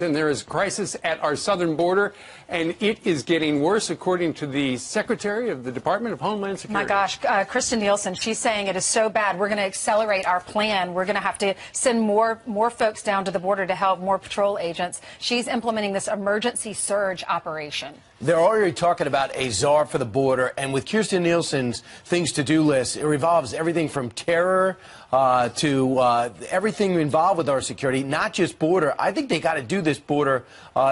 And there is a crisis at our southern border, and it is getting worse, according to the Secretary of the Department of Homeland Security. My gosh, Kristen Nielsen, she's saying it is so bad, we're going to accelerate our plan. We're going to have to send more folks down to the border to help, more patrol agents. She's implementing this emergency surge operation. They're already talking about a czar for the border, and with Kirstjen Nielsen's things to do list, it revolves everything from terror to everything involved with our security, not just border. I think they got to do this border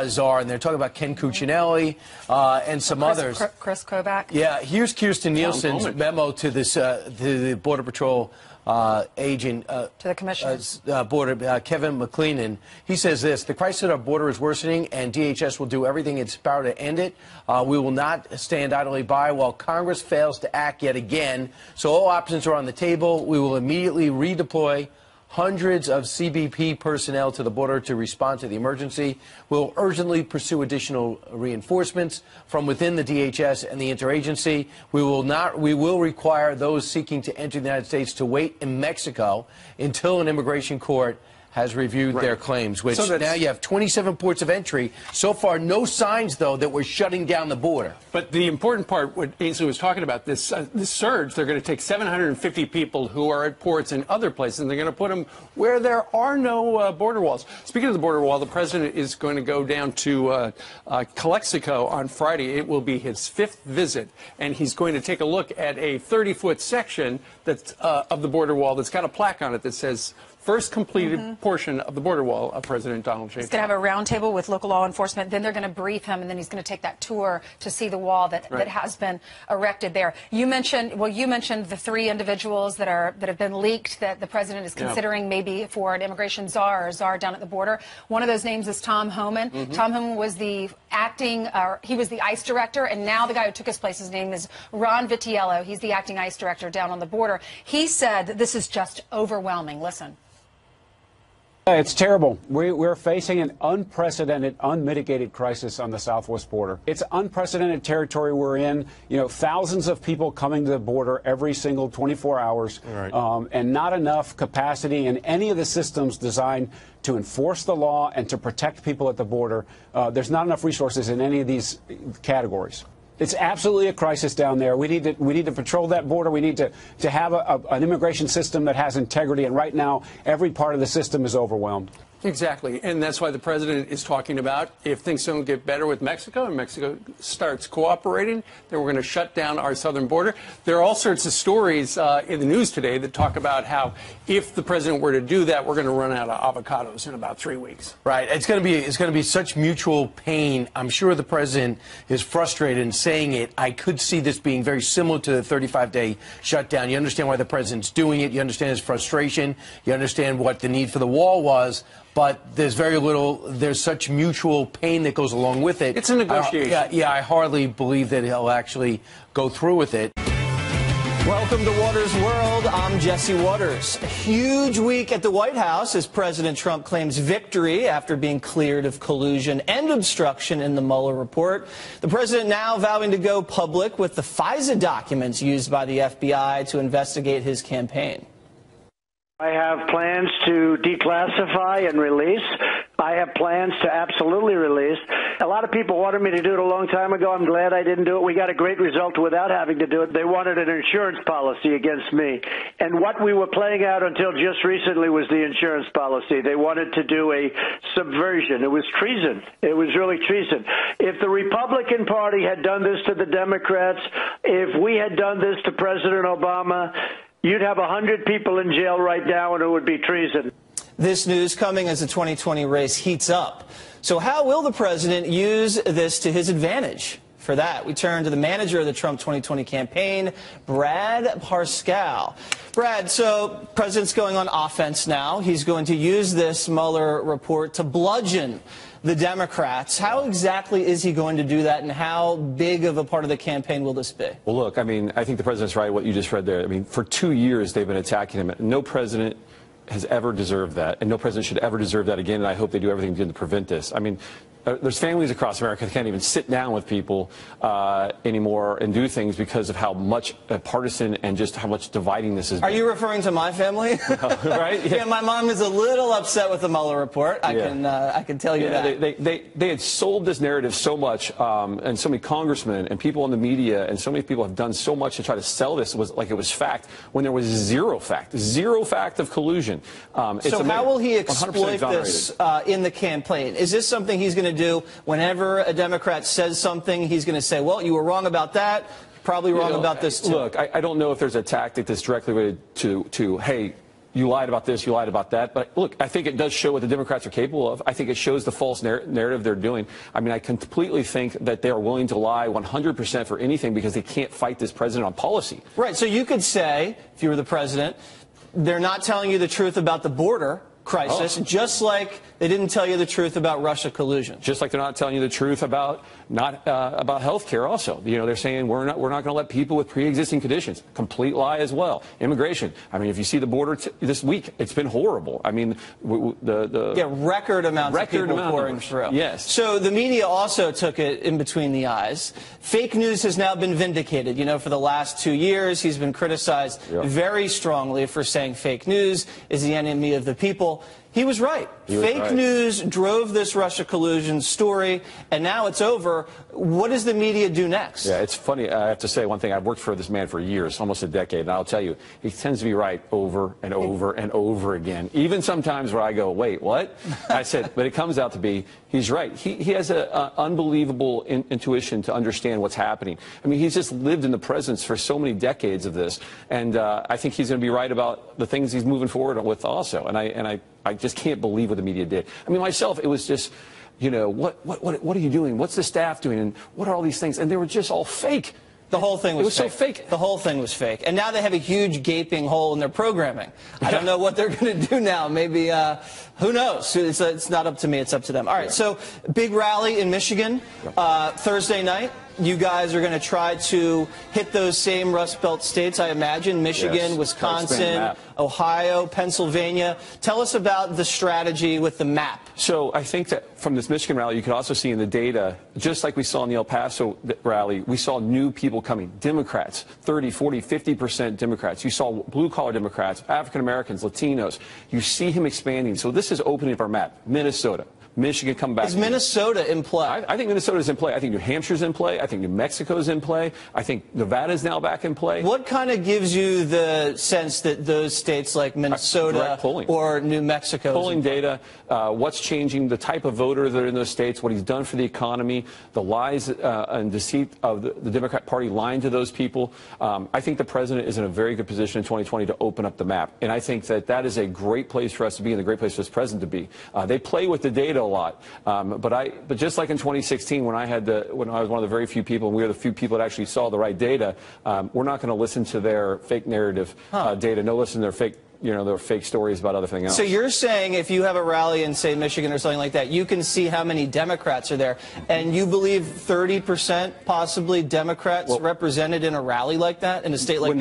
czar, and they're talking about Ken Cuccinelli and some others. Chris Kobach. Yeah, here's Kirstjen Nielsen's memo to this to the Border Patrol agent, to the commissioner, Kevin McLeenan. He says this: the crisis at our border is worsening, and DHS will do everything in its power to end it. We will not stand idly by while Congress fails to act yet again. So all options are on the table. We will immediately redeploy hundreds of CBP personnel to the border to respond to the emergency. We'll urgently pursue additional reinforcements from within the DHS and the interagency. We will require those seeking to enter the United States to wait in Mexico until an immigration court has reviewed their claims, which so now you have 27 ports of entry. So far, no signs, though, that we're shutting down the border. But the important part, what Ainsley was talking about, this surge, they're going to take 750 people who are at ports and other places, and they're going to put them where there are no border walls. Speaking of the border wall, the president is going to go down to Calexico on Friday. It will be his 5th visit, and he's going to take a look at a 30-foot section that's, of the border wall that's got a plaque on it that says, first completed portion of the border wall of President Donald J. He's going to have a roundtable with local law enforcement. Then they're going to brief him, and then he's going to take that tour to see the wall that has been erected there. You mentioned the 3 individuals that have been leaked that the president is considering maybe for an immigration czar or czar down at the border. One of those names is Tom Homan. Tom Homan was the he was the ICE director, and now the guy who took his place, his name is Ron Vitiello. He's the acting ICE director down on the border. He said that this is just overwhelming. Listen. It's terrible. We're facing an unprecedented, unmitigated crisis on the southwest border. It's unprecedented territory we're in. You know, thousands of people coming to the border every single 24 hours, and not enough capacity in any of the systems designed to enforce the law and to protect people at the border. There's not enough resources in any of these categories. It's absolutely a crisis down there. We need to patrol that border. We need to have an immigration system that has integrity. And right now, every part of the system is overwhelmed. Exactly. And that's why the president is talking about if things don't get better with Mexico and Mexico starts cooperating, then we're going to shut down our southern border. There are all sorts of stories in the news today that talk about how if the president were to do that, we're going to run out of avocados in about 3 weeks. Right. It's going to be such mutual pain. I'm sure the president is frustrated in saying it. I could see this being very similar to the 35-day shutdown. You understand why the president's doing it. You understand his frustration. You understand what the need for the wall was. But there's very little, there's such mutual pain that goes along with it. It's a negotiation. I hardly believe that he'll actually go through with it. Welcome to Waters World. I'm Jesse Waters. A huge week at the White House as President Trump claims victory after being cleared of collusion and obstruction in the Mueller report. The president now vowing to go public with the FISA documents used by the FBI to investigate his campaign. I have plans to declassify and release. I have plans to absolutely release. A lot of people wanted me to do it a long time ago. I'm glad I didn't do it. We got a great result without having to do it. They wanted an insurance policy against me. And what we were playing out until just recently was the insurance policy. They wanted to do a subversion. It was treason. It was really treason. If the Republican Party had done this to the Democrats, if we had done this to President Obama, you'd have 100 people in jail right now, and it would be treason. This news coming as the 2020 race heats up. So how will the president use this to his advantage? For that, we turn to the manager of the Trump 2020 campaign, Brad Parscale. Brad, so president's going on offense now. He's going to use this Mueller report to bludgeon the Democrats. How exactly is he going to do that, and how big of a part of the campaign will this be? Well, look, I mean, I think the president's right, what you just read there. I mean, for 2 years they've been attacking him. No president has ever deserved that, and no president should ever deserve that again, and I hope they do everything to prevent this. I mean, there's families across America that can't even sit down with people anymore and do things because of how much partisan and just how much dividing this is. Are you referring to my family? Right? Yeah, my mom is a little upset with the Mueller report. I can tell you that. They had sold this narrative so much, and so many congressmen and people in the media and so many people have done so much to try to sell this like it was fact when there was zero fact of collusion. So how will he exploit this in the campaign? Is this something he's going to do whenever a Democrat says something? He's going to say, well, you were wrong about that, probably wrong about this too. Look, I don't know if there's a tactic that's directly related to hey, you lied about this, you lied about that. But look, I think it does show what the Democrats are capable of. I think it shows the false narrative they're doing. I mean, I completely think that they are willing to lie 100% for anything because they can't fight this president on policy. Right. So you could say, if you were the president, they're not telling you the truth about the border crisis, just like they didn't tell you the truth about Russia collusion. Just like they're not telling you the truth about about health care also. You know, they're saying we're not going to let people with pre-existing conditions. Complete lie as well. Immigration. I mean, if you see the border this week, it's been horrible. I mean, record amounts of people pouring through. Yes. So the media also took it in between the eyes. Fake news has now been vindicated. You know, for the last 2 years, he's been criticized very strongly for saying fake news is the enemy of the people. He was right. Fake news drove this Russia collusion story, and now it's over. What does the media do next? Yeah, it's funny. I have to say one thing. I've worked for this man for years, almost a decade, and I'll tell you, he tends to be right over and over and over again. Even sometimes where I go, wait, what? I said, but it comes out to be, he's right. He has an unbelievable intuition to understand what's happening. I mean, he's just lived in the presence for so many decades of this, and I think he's going to be right about the things he's moving forward with also. And I just can't believe what the media did. I mean, myself, it was just, you know, what are you doing? What's the staff doing? And what are all these things? And they were just all fake. The whole thing was fake. So fake. The whole thing was fake. And now they have a huge gaping hole in their programming. I don't know what they're going to do now. Maybe, who knows? It's not up to me. It's up to them. All right, so big rally in Michigan Thursday night. You guys are going to try to hit those same Rust Belt states, I imagine, Michigan, Wisconsin, Ohio, Pennsylvania. Tell us about the strategy with the map. So I think that from this Michigan rally, you can also see in the data, just like we saw in the El Paso rally, we saw new people coming. Democrats, 30, 40, 50% Democrats. You saw blue-collar Democrats, African-Americans, Latinos. You see him expanding. So this is opening up our map. Minnesota. Michigan come back. Is Minnesota in play? I think Minnesota's in play. I think New Hampshire's in play. I think New Mexico's in play. I think Nevada's now back in play. What kind of gives you the sense that those states like Minnesota or New Mexico? Polling data, what's changing, the type of voter that are in those states, what he's done for the economy, the lies and deceit of the Democrat Party lying to those people. I think the president is in a very good position in 2020 to open up the map. And I think that is a great place for us to be and a great place for this president to be. They play with the data a lot. But just like in 2016, when I was one of the very few people, and we were the few people that actually saw the right data, we're not going to listen to their fake narrative data. No, listen to their fake. You know, their fake stories about other things else. So you're saying if you have a rally in, say, Michigan or something like that, you can see how many Democrats are there, and you believe 30% possibly Democrats represented in a rally like that in a state like Michigan?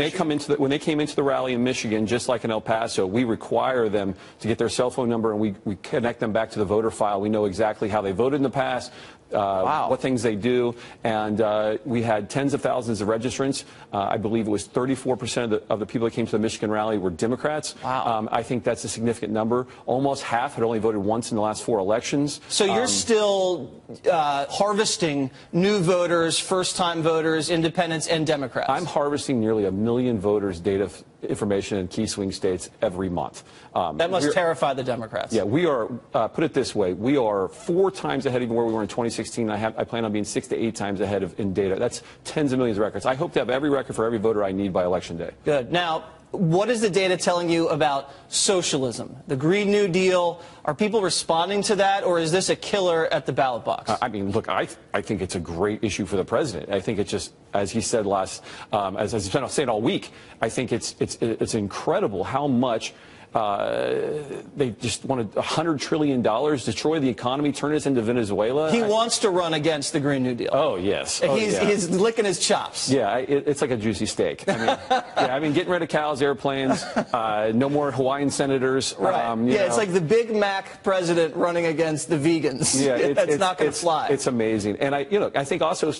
When they came into the rally in Michigan, just like in El Paso, we require them to get their cell phone number, and we connect them back to the voter file. We know exactly how they voted in the past. What things they do, and we had tens of thousands of registrants. I believe it was 34% of the people that came to the Michigan rally were Democrats. Wow. I think that's a significant number. Almost half had only voted once in the last 4 elections. So you're still harvesting new voters, first-time voters, independents, and Democrats. I'm harvesting nearly 1 million voters' data information in key swing states every month. That must terrify the Democrats. Yeah, we are, put it this way, we are 4 times ahead of where we were in 2016. I plan on being 6 to 8 times ahead in data. That's tens of millions of records. I hope to have every record for every voter I need by Election Day. Good. Now, what is the data telling you about socialism, the Green New Deal? Are people responding to that, or is this a killer at the ballot box? I mean, look, I think it's a great issue for the president. I think it's just, as he said as he's been saying all week, I think it's incredible how much They just wanted $100 trillion, destroy the economy, turn us into Venezuela. He wants to run against the Green New Deal. Oh, yes. Oh, he's licking his chops. Yeah, it's like a juicy steak. I mean, getting rid of cows, airplanes, no more Hawaiian senators. Right. It's like the Big Mac president running against the vegans. Yeah, it's not going to fly. It's amazing. And I think also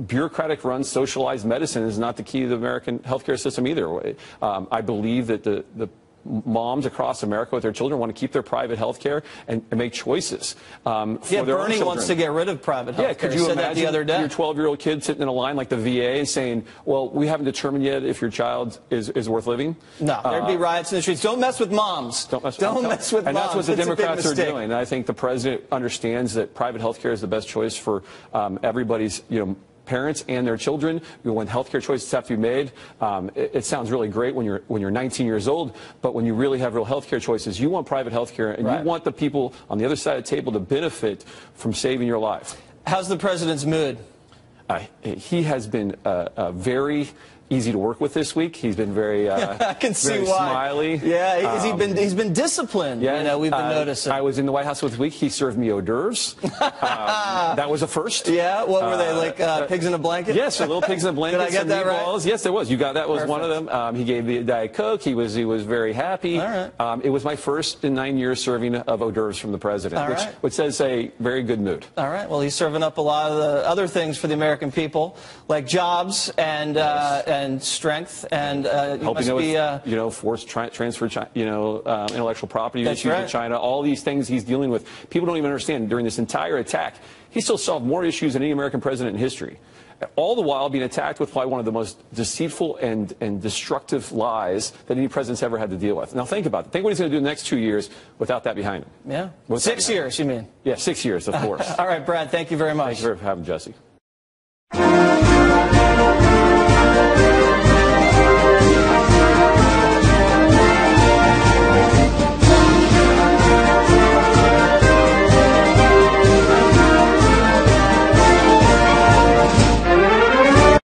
bureaucratic-run socialized medicine is not the key to the American healthcare system either. I believe that the moms across America with their children want to keep their private health care and make choices for their own Bernie wants to get rid of private health care. Could you said imagine that the other day. your 12-year-old kid sitting in a line like the VA saying, well, we haven't determined yet if your child is worth living? No, there'd be riots in the streets. Don't mess with moms. Don't mess with and moms. That's what the Democrats are doing. And I think the president understands that private health care is the best choice for everybody's, parents and their children. When healthcare choices have to be made, it sounds really great when you're 19 years old, but when you really have real healthcare choices, you want private healthcare, and you want the people on the other side of the table to benefit from saving your life. How's the president's mood? He has been very easy to work with this week. He's been very, I can see very why. smiley. Yeah, he's been disciplined. Yeah, we've been noticing. I was in the White House this week. He served me hors d'oeuvres. That was a first. Yeah, what were they, like pigs in a blanket? Yes, a little pigs in a blanket. Did I get that meatballs. right? Yes, there was. You got that. Was one of them. He gave me a Diet Coke. He was very happy. All right. It was my first in 9 years serving of hors d'oeuvres from the president, which says a very good mood. All right. Well, he's serving up a lot of the other things for the American people, like jobs and strength. And helping with forced transfer, intellectual property issues with China, all these things he's dealing with. People don't even understand. During this entire attack, he still solved more issues than any American president in history. All the while being attacked with probably one of the most deceitful and destructive lies that any president's ever had to deal with. Now think about it. Think what he's going to do in the next 2 years without that behind him. Yeah. 6 years, you mean? Yeah, 6 years, of course. All right, Brad, thank you very much. Thank you for having Jesse.